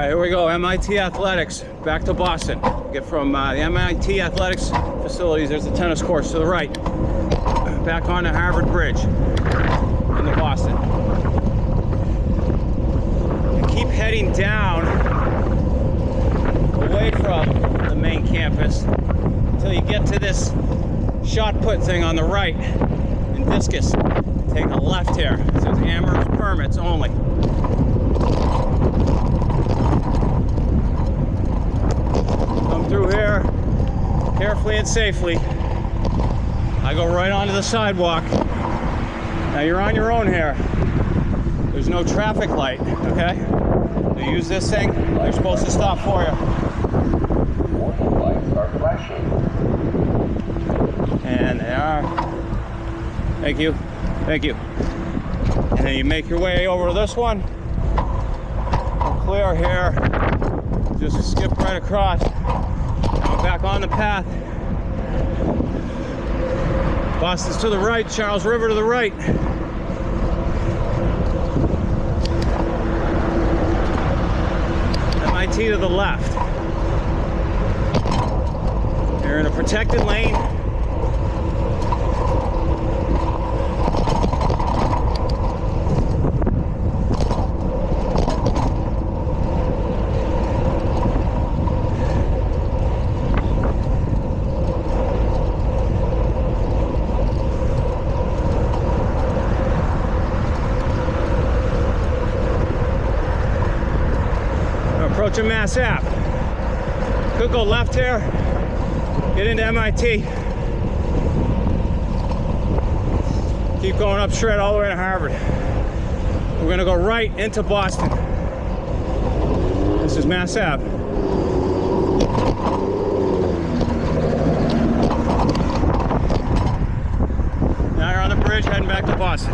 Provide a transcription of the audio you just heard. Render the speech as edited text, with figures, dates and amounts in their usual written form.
right, here we go. MIT Athletics, back to Boston. Get from the MIT Athletics facilities, there's the tennis courts to the right. Back onto Harvard Bridge into Boston. And keep heading down away from the main campus until you get to this shot put thing on the right in Discus. Take a left here. It says Amherst permits only. Come through here carefully and safely. I go right onto the sidewalk. Now you're on your own here. There's no traffic light, okay? You use this thing, they're supposed to stop for you. Warning lights are flashing. And they are. Thank you. Thank you. And then you make your way over to this one. Clear here. Just skip right across. Now back on the path. Boston's to the right, Charles River to the right. MIT to the left. You're in a protected lane. Approaching Mass Ave. Could go left here, get into MIT. Keep going up straight all the way to Harvard. We're gonna go right into Boston. This is Mass Ave. Now you're on the bridge heading back to Boston.